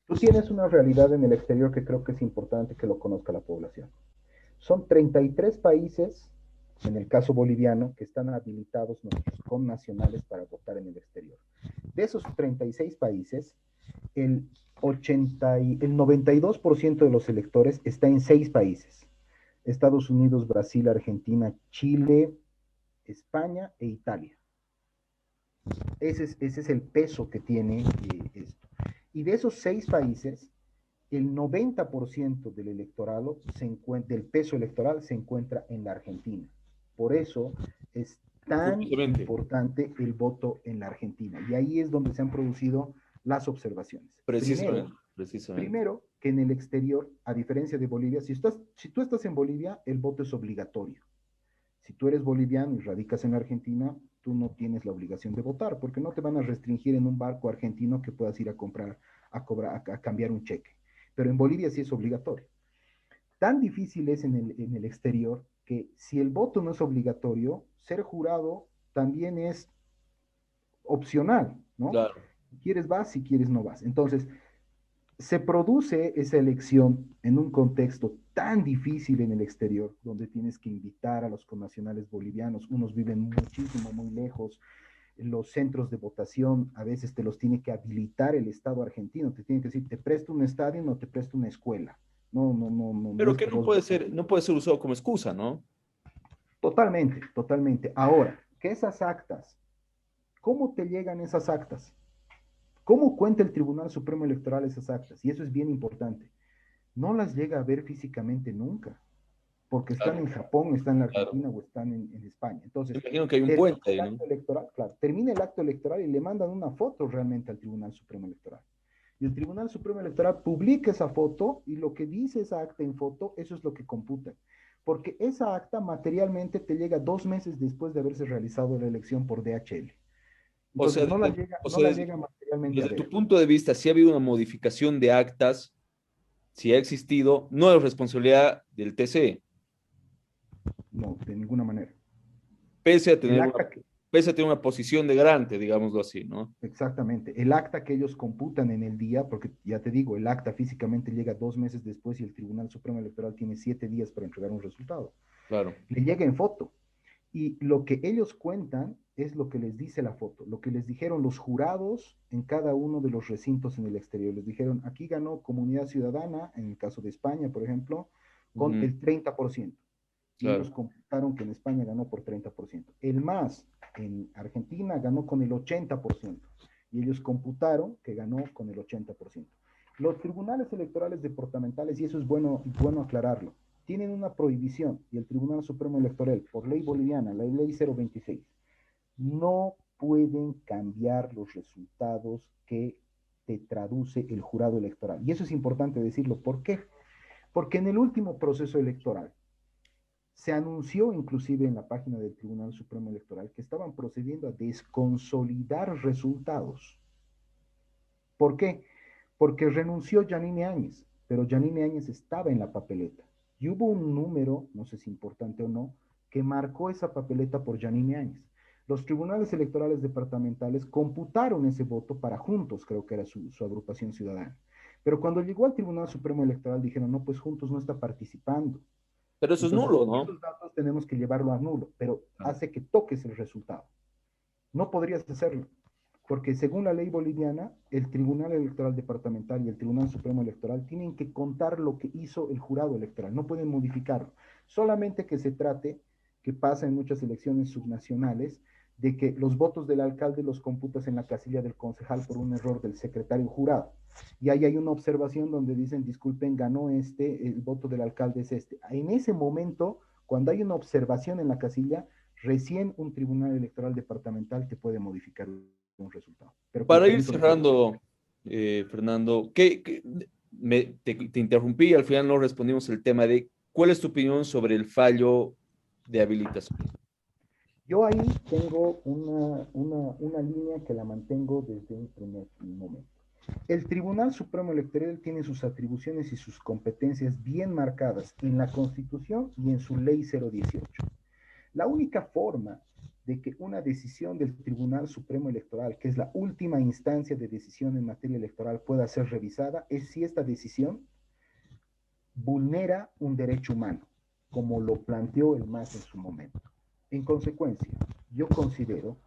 [SPEAKER 2] Tú tienes una realidad en el exterior que creo que es importante que lo conozca la población. Son 33 países, en el caso boliviano, que están habilitados nuestros connacionales para votar en el exterior. De esos 36 países, el 92% de los electores está en 6 países. Estados Unidos, Brasil, Argentina, Chile, España e Italia. Ese es el peso que tiene esto. Y de esos 6 países, el 90% del electorado del peso electoral se encuentra en la Argentina. Por eso es tan
[SPEAKER 1] Justamente,
[SPEAKER 2] importante el voto en la Argentina. Y ahí es donde se han producido las observaciones. Primero,
[SPEAKER 1] precisamente, precisamente.
[SPEAKER 2] Primero, que en el exterior, a diferencia de Bolivia, si tú estás en Bolivia, el voto es obligatorio. Si tú eres boliviano y radicas en Argentina, tú no tienes la obligación de votar, porque no te van a restringir en un barco argentino que puedas ir a comprar, a cobrar, a cambiar un cheque. Pero en Bolivia sí es obligatorio. Tan difícil es en el exterior que si el voto no es obligatorio, ser jurado también es opcional, ¿no?
[SPEAKER 1] Claro.
[SPEAKER 2] Si quieres vas, si quieres no vas. Entonces, se produce esa elección en un contexto tan difícil en el exterior, donde tienes que invitar a los connacionales bolivianos, unos viven muchísimo, muy lejos, los centros de votación a veces te los tiene que habilitar el Estado argentino, te tiene que decir, te presto un estadio, no te presto una escuela. No, no, no, no, no
[SPEAKER 1] Pero
[SPEAKER 2] es
[SPEAKER 1] que
[SPEAKER 2] que vos votes.
[SPEAKER 1] no puede ser usado como excusa, ¿no?
[SPEAKER 2] Totalmente, totalmente. Ahora, que esas actas, ¿cómo te llegan esas actas? ¿Cómo cuenta el Tribunal Supremo Electoral esas actas? Y eso es bien importante. No las llega a ver físicamente nunca, porque están
[SPEAKER 1] Claro,
[SPEAKER 2] en Japón, están en
[SPEAKER 1] claro.
[SPEAKER 2] Argentina o están en España.
[SPEAKER 1] Me
[SPEAKER 2] Entonces,
[SPEAKER 1] imagino que hay un
[SPEAKER 2] termina
[SPEAKER 1] puente
[SPEAKER 2] el
[SPEAKER 1] ahí, ¿no?
[SPEAKER 2] acto electoral, claro, termina el acto electoral y le mandan una foto realmente al Tribunal Supremo Electoral. Y el Tribunal Supremo Electoral publica esa foto y lo que dice esa acta en foto, eso es lo que computa. Porque esa acta materialmente te llega 2 meses después de haberse realizado la elección por DHL.
[SPEAKER 1] O
[SPEAKER 2] Entonces
[SPEAKER 1] sea, o
[SPEAKER 2] no
[SPEAKER 1] sea,
[SPEAKER 2] la llega materialmente a
[SPEAKER 1] desde tu
[SPEAKER 2] ver.
[SPEAKER 1] punto de vista, si ha habido una modificación de actas, si ha existido, no es responsabilidad del TC,
[SPEAKER 2] No, de ninguna manera.
[SPEAKER 1] pese a
[SPEAKER 2] El
[SPEAKER 1] tener
[SPEAKER 2] acta que,
[SPEAKER 1] pese a tener una posición de garante, digámoslo así, ¿no?
[SPEAKER 2] Exactamente. El acta que ellos computan en el día, porque ya te digo, el acta físicamente llega 2 meses después y el Tribunal Supremo Electoral tiene 7 días para entregar un resultado.
[SPEAKER 1] Claro.
[SPEAKER 2] Le llega en foto. Y lo que ellos cuentan es lo que les dice la foto, lo que les dijeron los jurados en cada uno de los recintos en el exterior. Les dijeron, aquí ganó Comunidad Ciudadana, en el caso de España, por ejemplo, con
[SPEAKER 1] Ujú,
[SPEAKER 2] el 30%. Y ellos
[SPEAKER 1] claro.
[SPEAKER 2] computaron que en España ganó por 30%. El MAS en Argentina ganó con el 80%. Y ellos computaron que ganó con el 80%. Los tribunales electorales departamentales, y eso es bueno aclararlo, tienen una prohibición, y el Tribunal Supremo Electoral, por ley boliviana, la ley 026, no pueden cambiar los resultados que te traduce el jurado electoral. Y eso es importante decirlo. ¿Por qué? Porque en el último proceso electoral, se anunció inclusive en la página del Tribunal Supremo Electoral que estaban procediendo a desconsolidar resultados. ¿Por qué? Porque renunció Yanine Áñez, pero Yanine Áñez estaba en la papeleta. Y hubo un número, no sé si importante o no, que marcó esa papeleta por Yanine Áñez. Los tribunales electorales departamentales computaron ese voto para Juntos, creo que era su agrupación ciudadana. Pero cuando llegó al Tribunal Supremo Electoral dijeron, no, pues Juntos no está participando.
[SPEAKER 1] Pero eso es
[SPEAKER 2] Entonces,
[SPEAKER 1] nulo, ¿no?
[SPEAKER 2] esos datos tenemos que llevarlo a nulo, pero
[SPEAKER 1] Claro.
[SPEAKER 2] hace que toques el resultado. No podrías hacerlo, porque según la ley boliviana, el Tribunal Electoral Departamental y el Tribunal Supremo Electoral tienen que contar lo que hizo el jurado electoral, no pueden modificarlo. Solamente que se trate, que pasa en muchas elecciones subnacionales, de que los votos del alcalde los computas en la casilla del concejal por un error del secretario jurado. Y ahí hay una observación donde dicen, disculpen, ganó este, el voto del alcalde es este. En ese momento, cuando hay una observación en la casilla, recién un tribunal electoral departamental te puede modificar un resultado, pero con
[SPEAKER 1] Para ir
[SPEAKER 2] permiso del...
[SPEAKER 1] cerrando, Fernando, te interrumpí y al final no respondimos el tema de cuál es tu opinión sobre el fallo de habilitación.
[SPEAKER 2] Yo ahí tengo una línea que la mantengo desde un primer momento. El Tribunal Supremo Electoral tiene sus atribuciones y sus competencias bien marcadas en la Constitución y en su Ley 018. La única forma de que una decisión del Tribunal Supremo Electoral, que es la última instancia de decisión en materia electoral, pueda ser revisada es si esta decisión vulnera un derecho humano, como lo planteó el MAS en su momento. En consecuencia, yo considero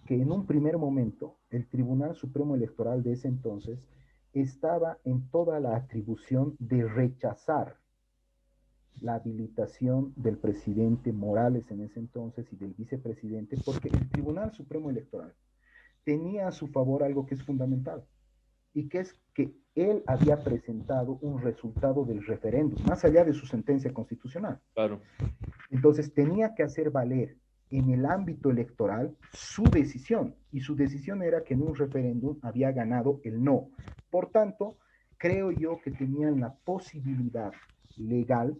[SPEAKER 2] que en un primer momento el Tribunal Supremo Electoral de ese entonces estaba en toda la atribución de rechazar la habilitación del presidente Morales en ese entonces y del vicepresidente, porque el Tribunal Supremo Electoral tenía a su favor algo que es fundamental, y que es que él había presentado un resultado del referéndum, más allá de su sentencia constitucional.
[SPEAKER 1] Claro.
[SPEAKER 2] Entonces tenía que hacer valer en el ámbito electoral su decisión, y su decisión era que en un referéndum había ganado el no. Por tanto, creo yo que tenían la posibilidad legal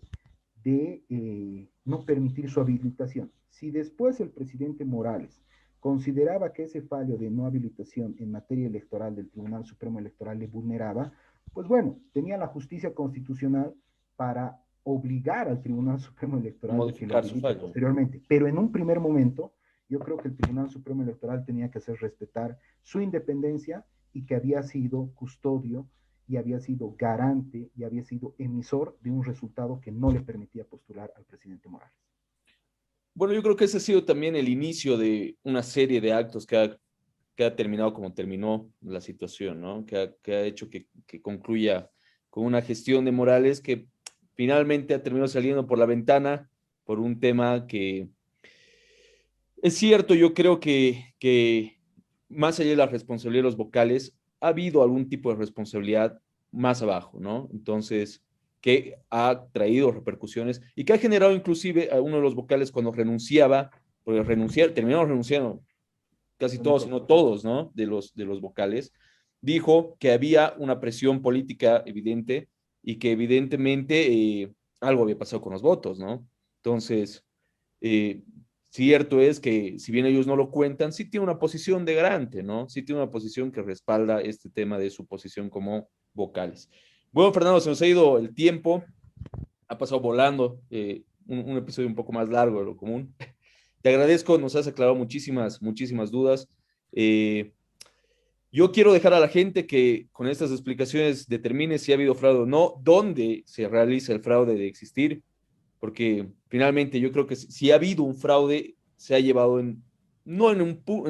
[SPEAKER 2] de no permitir su habilitación. Si después el presidente Morales consideraba que ese fallo de no habilitación en materia electoral del Tribunal Supremo Electoral le vulneraba, pues bueno, tenía la justicia constitucional para obligar al Tribunal Supremo Electoral de que lo
[SPEAKER 1] Modificar su
[SPEAKER 2] habilite
[SPEAKER 1] fallo.
[SPEAKER 2] posteriormente. Pero en un primer momento, yo creo que el Tribunal Supremo Electoral tenía que hacer respetar su independencia y que había sido custodio y había sido garante y había sido emisor de un resultado que no le permitía postular al presidente Morales.
[SPEAKER 1] Bueno, yo creo que ese ha sido también el inicio de una serie de actos que ha terminado como terminó la situación, ¿no? Que ha hecho que concluya con una gestión de Morales que finalmente ha terminado saliendo por la ventana por un tema que es cierto, yo creo que más allá de la responsabilidad de los vocales, ha habido algún tipo de responsabilidad más abajo, ¿no? Entonces, que ha traído repercusiones y que ha generado inclusive a uno de los vocales cuando renunciaba, porque terminaron renunciando casi todos, si no todos, ¿no? De los vocales, dijo que había una presión política evidente y que evidentemente algo había pasado con los votos, ¿no? Entonces, eh, cierto es que si bien ellos no lo cuentan, sí tiene una posición de garante, ¿no? Sí tiene una posición que respalda este tema de su posición como vocales. Bueno, Fernando, se nos ha ido el tiempo, ha pasado volando, un episodio un poco más largo de lo común. Te agradezco, nos has aclarado muchísimas dudas. Eh, yo quiero dejar a la gente que con estas explicaciones determine si ha habido fraude o no, dónde se realiza el fraude de existir, porque finalmente yo creo que si ha habido un fraude, se ha llevado no en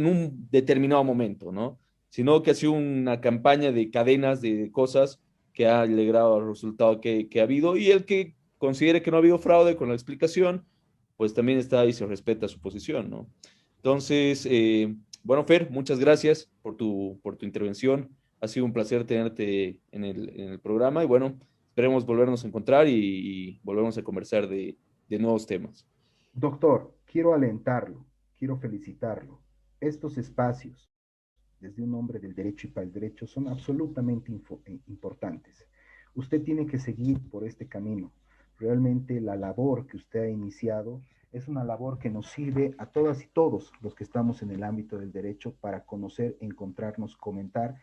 [SPEAKER 1] un determinado momento, ¿no? Sino que ha sido una campaña de cadenas de cosas que ha logrado el resultado que ha habido y el que considere que no ha habido fraude con la explicación, pues también está ahí, se respeta su posición, ¿no? Entonces, bueno, Fer, muchas gracias por tu intervención. Ha sido un placer tenerte en el programa y bueno, esperemos volvernos a encontrar y volvernos a conversar de nuevos temas.
[SPEAKER 2] Doctor, quiero alentarlo, quiero felicitarlo. Estos espacios, desde un hombre del derecho y para el derecho, son absolutamente importantes. Usted tiene que seguir por este camino. Realmente la labor que usted ha iniciado es una labor que nos sirve a todas y todos los que estamos en el ámbito del derecho para conocer, encontrarnos, comentar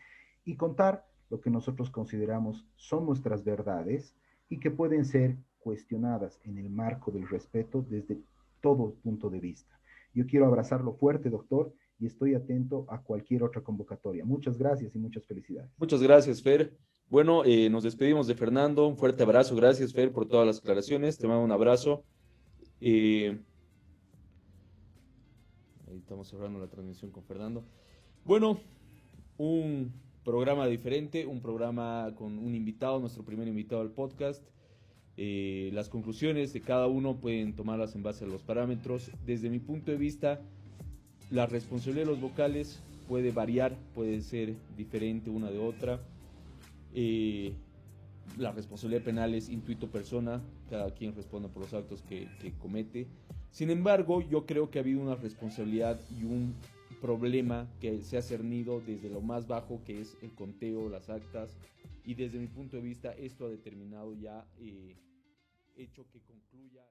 [SPEAKER 2] y contar lo que nosotros consideramos son nuestras verdades y que pueden ser cuestionadas en el marco del respeto desde todo punto de vista. Yo quiero abrazarlo fuerte, doctor, y estoy atento a cualquier otra convocatoria. Muchas gracias y muchas felicidades.
[SPEAKER 1] Muchas gracias, Fer. Bueno, nos despedimos de Fernando. Un fuerte abrazo. Gracias, Fer, por todas las aclaraciones. Te mando un abrazo. Eh, ahí estamos cerrando la transmisión con Fernando. Bueno, un programa diferente, un programa con un invitado, nuestro primer invitado al podcast. Las conclusiones de cada uno pueden tomarlas en base a los parámetros. Desde mi punto de vista, la responsabilidad de los vocales puede variar, puede ser diferente una de otra. La responsabilidad penal es intuito persona, cada quien responde por los actos que comete. Sin embargo, yo creo que ha habido una responsabilidad y un problema que se ha cernido desde lo más bajo, que es el conteo, las actas, y desde mi punto de vista esto ha determinado ya hecho que concluya